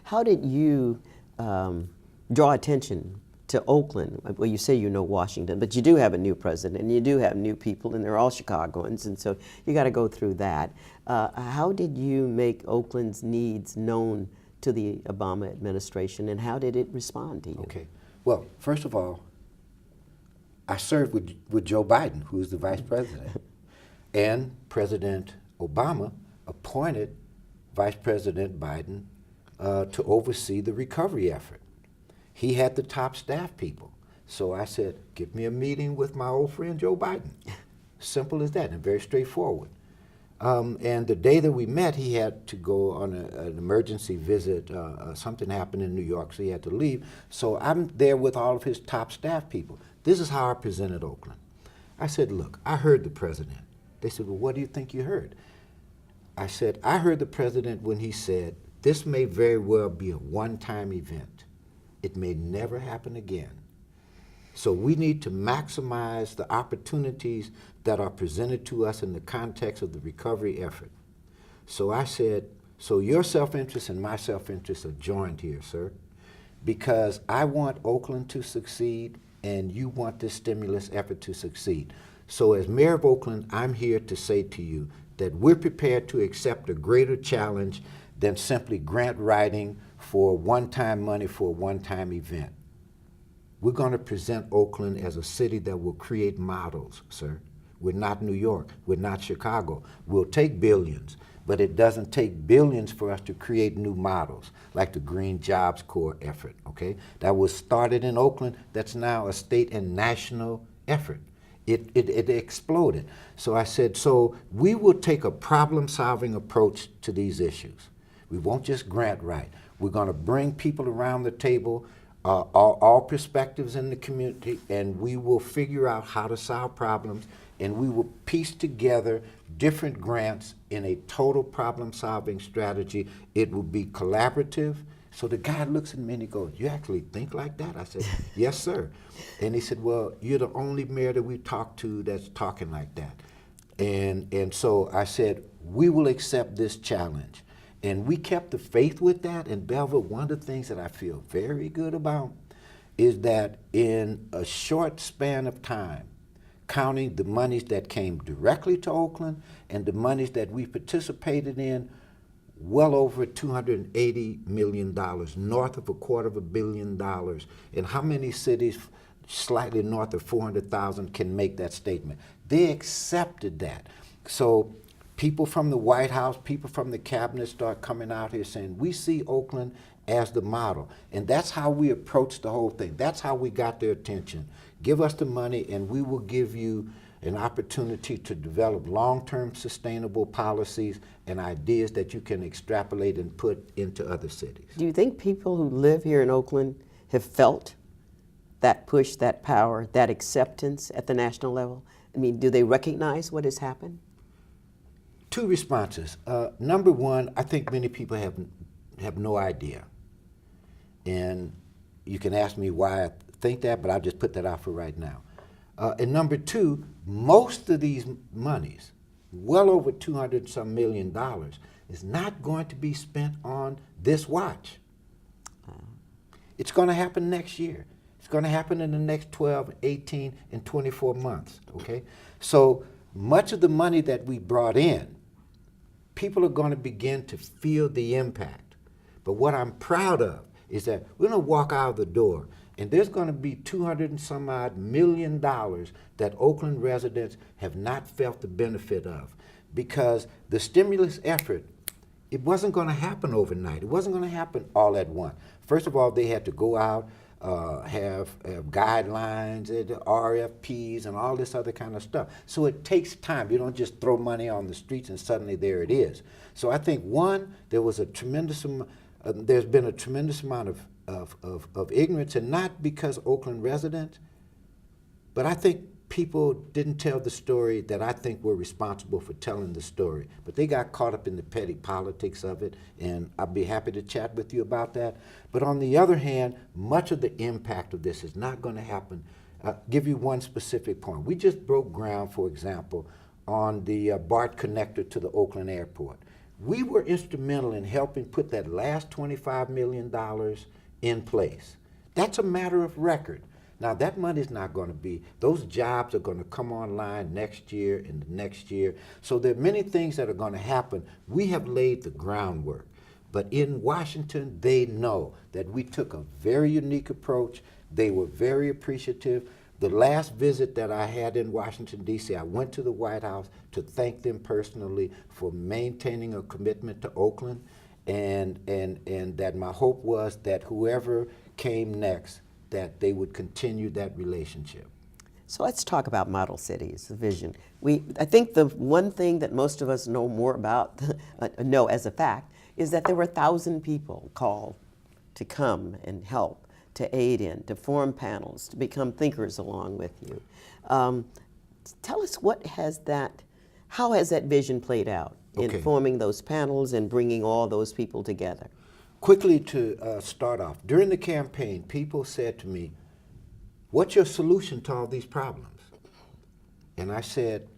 How did you draw attention to Oakland? Well, you say you know Washington, but you do have a new president, and you do have new people, and they're all Chicagoans, and so you got to go through that. How did you make Oakland's needs known to the Obama administration, and how did it respond to you? Okay. Well, first of all, I served with Joe Biden, who is the vice president, and President Obama appointed Vice President Biden to oversee the recovery effort. He had the top staff people. So I said, give me a meeting with my old friend Joe Biden. Simple as that, and very straightforward. And the day that we met, he had to go on an emergency visit. Something happened in New York, so he had to leave. So I'm there with all of his top staff people. This is how I presented Oakland. I said, look, I heard the president. They said, well, what do you think you heard? I said, I heard the president when he said, this may very well be a one-time event. It may never happen again. So we need to maximize the opportunities that are presented to us in the context of the recovery effort. So I said, so your self-interest and my self-interest are joined here, sir, because I want Oakland to succeed and you want this stimulus effort to succeed. So as Mayor of Oakland, I'm here to say to you that we're prepared to accept a greater challenge than simply grant writing for one-time money for a one-time event. We're going to present Oakland as a city that will create models, sir. We're not New York. We're not Chicago. We'll take billions, but it doesn't take billions for us to create new models, like the Green Jobs Corps effort, okay? That was started in Oakland. That's now a state and national effort. It exploded. So I said, so we will take a problem-solving approach to these issues. We won't just grant write. We're going to bring people around the table, all perspectives in the community, and we will figure out how to solve problems, and we will piece together different grants in a total problem-solving strategy. It will be collaborative. So the guy looks at me and he goes, you actually think like that? I said, yes, sir. And he said, well, you're the only mayor that we've talked to that's talking like that. And so I said, we will accept this challenge. And we kept the faith with that. And Belva, one of the things that I feel very good about is that in a short span of time, counting the monies that came directly to Oakland and the monies that we participated in, well over $280 million, north of $250 million. And how many cities slightly north of 400,000 can make that statement? They accepted that. So people from the White House, people from the cabinet start coming out here saying, we see Oakland as the model. And that's how we approached the whole thing. That's how we got their attention. Give us the money and we will give you an opportunity to develop long-term sustainable policies and ideas that you can extrapolate and put into other cities. Do you think people who live here in Oakland have felt that push, that power, that acceptance at the national level? I mean, do they recognize what has happened? Two responses. Number one, I think many people have no idea. And you can ask me why I think that, but I'll just put that out for right now. And number two, most of these monies, well over $200-some million, is not going to be spent on this watch. It's going to happen next year. It's going to happen in the next 12, 18, and 24 months, okay? So much of the money that we brought in, people are going to begin to feel the impact. But what I'm proud of is that we're going to walk out the door and there's going to be $200-and-some-odd million that Oakland residents have not felt the benefit of, because the stimulus effort, it wasn't going to happen overnight. It wasn't going to happen all at once. First of all, they had to go out, have guidelines, RFPs, and all this other kind of stuff. So it takes time. You don't just throw money on the streets and suddenly there it is. So I think, one, there's been a tremendous amount of ignorance, and not because Oakland residents, but I think people didn't tell the story that I think were responsible for telling the story. But they got caught up in the petty politics of it, and I'd be happy to chat with you about that. But on the other hand, much of the impact of this is not going to happen. I'll give you one specific point. We just broke ground, for example, on the BART connector to the Oakland airport. We were instrumental in helping put that last $25 million in place. That's a matter of record. Now, that money's not going to be, those jobs are going to come online next year and the next year. So there are many things that are going to happen. We have laid the groundwork. But in Washington, they know that we took a very unique approach. They were very appreciative. The last visit that I had in Washington, D.C., I went to the White House to thank them personally for maintaining a commitment to Oakland, and that my hope was that whoever came next, that they would continue that relationship. So let's talk about model cities, the vision. I think the one thing that most of us know more about, know as a fact, is that there were 1,000 people called to come and help, to aid in, to form panels, to become thinkers along with you. Tell us how has that vision played out in forming those panels and bringing all those people together? Quickly to start off, during the campaign, people said to me, "What's your solution to all these problems?" And I said,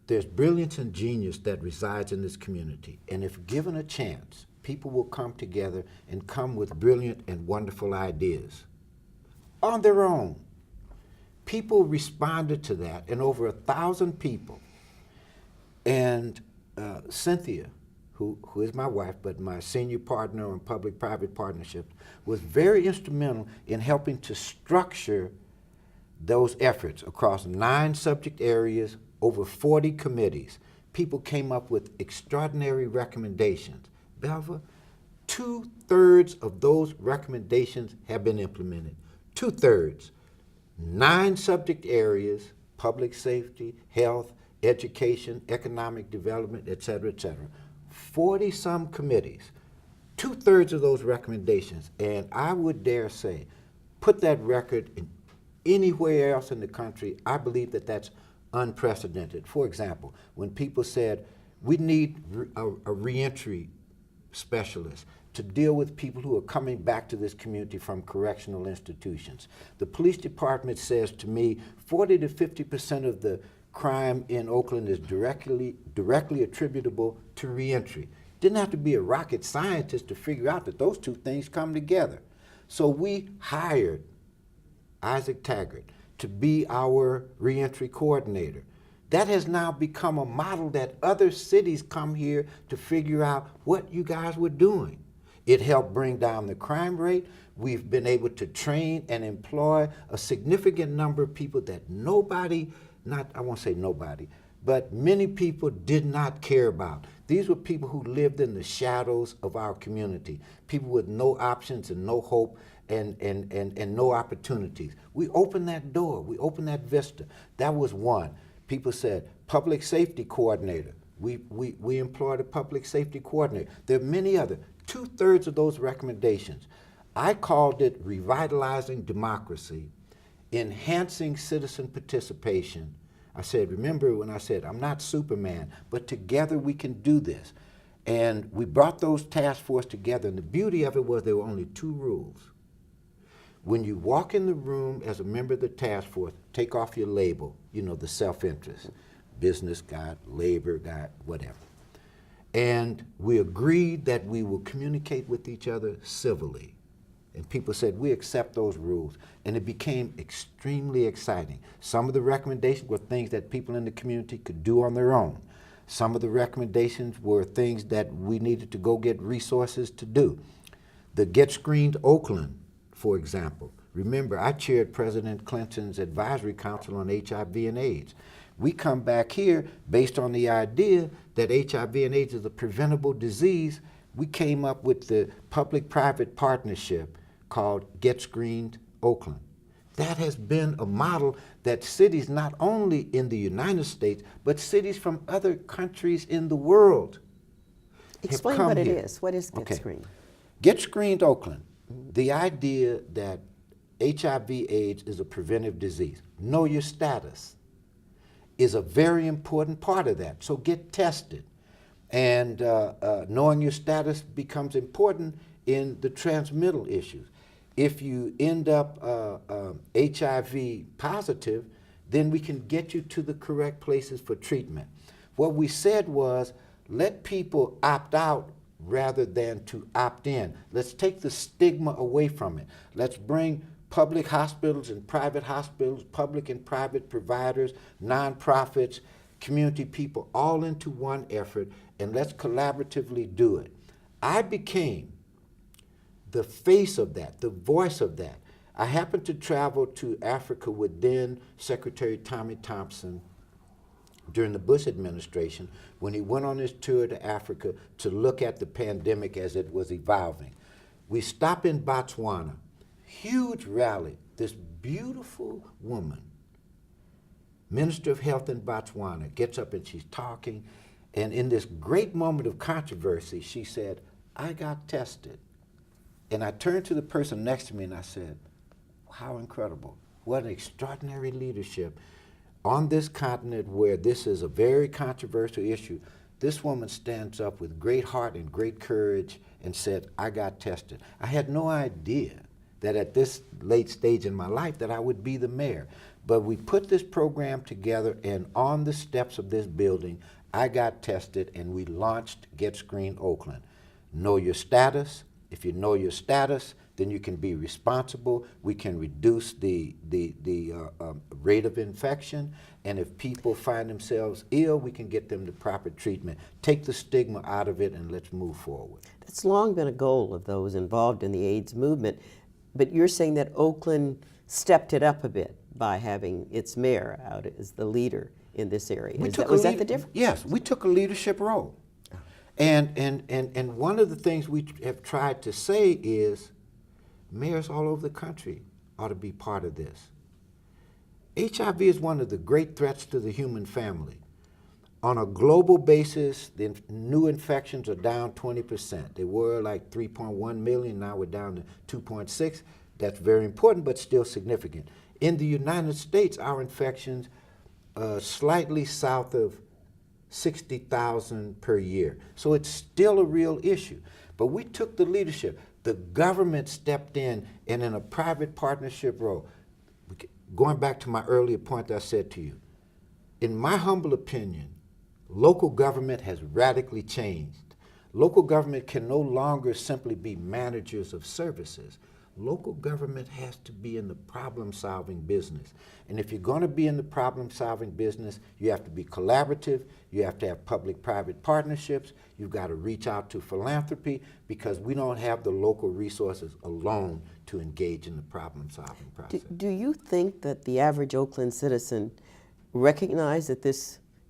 there's brilliance and genius that resides in this community, and if given a chance, people will come together and come with brilliant and wonderful ideas on their own. People responded to that, and over 1,000 people. And Cynthia, who is my wife, but my senior partner on public-private partnerships, was very instrumental in helping to structure those efforts across 9 subject areas, over 40 committees. People came up with extraordinary recommendations. Belva, 2/3 of those recommendations have been implemented. 2/3. 9 subject areas, public safety, health, education, economic development, et cetera, et cetera. 40-some committees, 2/3 of those recommendations, and I would dare say, put that record in anywhere else in the country, I believe that that's unprecedented. For example, when people said, we need a reentry specialist to deal with people who are coming back to this community from correctional institutions. The police department says to me, 40 to 50% of the crime in Oakland is directly attributable to reentry. Didn't have to be a rocket scientist to figure out that those two things come together. So we hired Isaac Taggart to be our reentry coordinator. That has now become a model that other cities come here to figure out what you guys were doing. It helped bring down the crime rate. We've been able to train and employ a significant number of people that I won't say nobody, but many people did not care about. These were people who lived in the shadows of our community, people with no options and no hope and no opportunities. We opened that door, we opened that vista. That was one. People said, public safety coordinator. We employed a public safety coordinator. There are many other. 2/3 of those recommendations. I called it revitalizing democracy, enhancing citizen participation. I said, remember when I said, I'm not Superman, but together we can do this. And we brought those task force together, and the beauty of it was there were only 2 rules. When you walk in the room as a member of the task force, take off your label, the self-interest, business guy, labor guy, whatever. And we agreed that we will communicate with each other civilly. And people said, we accept those rules. And it became extremely exciting. Some of the recommendations were things that people in the community could do on their own. Some of the recommendations were things that we needed to go get resources to do. The Get Screened Oakland, for example. Remember, I chaired President Clinton's Advisory Council on HIV and AIDS. We come back here based on the idea that HIV and AIDS is a preventable disease. We came up with the public-private partnership called Get Screened Oakland. That has been a model that cities not only in the United States, but cities from other countries in the world Explain have come what it here. is. What is Get Screened? Get Screened Oakland. The idea that HIV/AIDS is a preventive disease. Know your status is a very important part of that. So get tested. And knowing your status becomes important in the transmittal issues. If you end up HIV positive, then we can get you to the correct places for treatment. What we said was, Let people opt out rather than to opt in. Let's take the stigma away from it. Let's bring public hospitals and private hospitals, public and private providers, nonprofits, community people, all into one effort, and let's collaboratively do it. I became the face of that, the voice of that. I happened to travel to Africa with then Secretary Tommy Thompson during the Bush administration when he went on his tour to Africa to look at the pandemic as it was evolving. We stop in Botswana, huge rally, this beautiful woman, Minister of Health in Botswana, gets up and she's talking, and in this great moment of controversy, she said, I got tested. And I turned to the person next to me and I said, how incredible, what an extraordinary leadership. On this continent where this is a very controversial issue, this woman stands up with great heart and great courage and said, I got tested. I had no idea that at this late stage in my life that I would be the mayor. But we put this program together, and on the steps of this building, I got tested and we launched Get Screened Oakland. Know your status. If you know your status, then you can be responsible. We can reduce the rate of infection. And if people find themselves ill, we can get them the proper treatment. Take the stigma out of it and let's move forward. That's long been a goal of those involved in the AIDS movement. But you're saying that Oakland stepped it up a bit by having its mayor out as the leader in this area. Was that the difference? Yes, we took a leadership role. And one of the things we have tried to say is mayors all over the country ought to be part of this. HIV is one of the great threats to the human family. On a global basis, the new infections are down 20%. They were like 3.1 million, now we're down to 2.6. That's very important, but still significant. In the United States, our infections slightly south of 60,000 per year. So it's still a real issue. But we took the leadership. The government stepped in, and in a private partnership role. Going back to my earlier point that I said to you, in my humble opinion, local government has radically changed. Local government can no longer simply be managers of services. Local government has to be in the problem-solving business. And if you're going to be in the problem-solving business, you have to be collaborative, you have to have public-private partnerships, you've got to reach out to philanthropy, because we don't have the local resources alone to engage in the problem-solving process. Do you think that the average Oakland citizen recognize that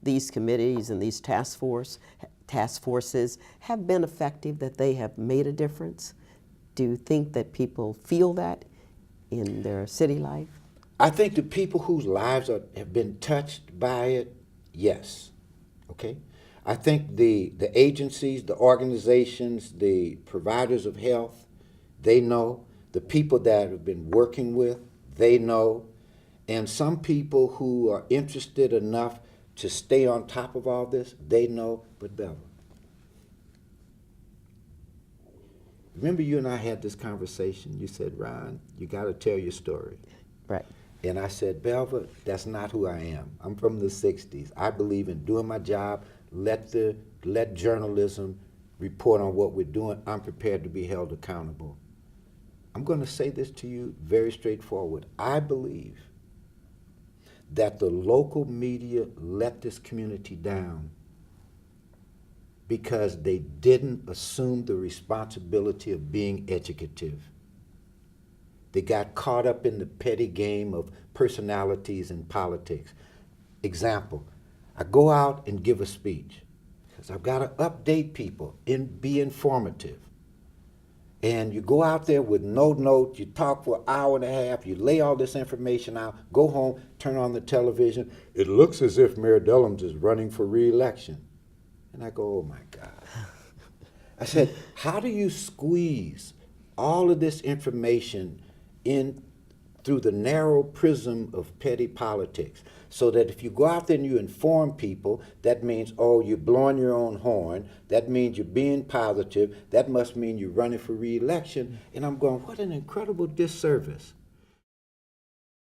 these committees and these task forces have been effective, that they have made a difference? Do you think that people feel that in their city life? I think the people whose lives have been touched by it, yes, okay? I think the agencies, the organizations, the providers of health, they know. The people that have been working with, they know. And some people who are interested enough to stay on top of all this, they know. But Belva, remember you and I had this conversation. You said, Ron, you got to tell your story. Right. And I said, Belva, that's not who I am. I'm from the 60s. I believe in doing my job. Let journalism report on what we're doing. I'm prepared to be held accountable. I'm going to say this to you very straightforward. I believe that the local media let this community down because they didn't assume the responsibility of being educative. They got caught up in the petty game of personalities and politics. Example, I go out and give a speech because I've got to update people and be informative. And you go out there with no notes, you talk for an hour and a half, you lay all this information out, go home, turn on the television. It looks as if Mayor Dellums is running for re-election. And I go, oh my God. I said, how do you squeeze all of this information in through the narrow prism of petty politics, so that if you go out there and you inform people, that means, oh, you're blowing your own horn, that means you're being positive, that must mean you're running for re-election. And I'm going, what an incredible disservice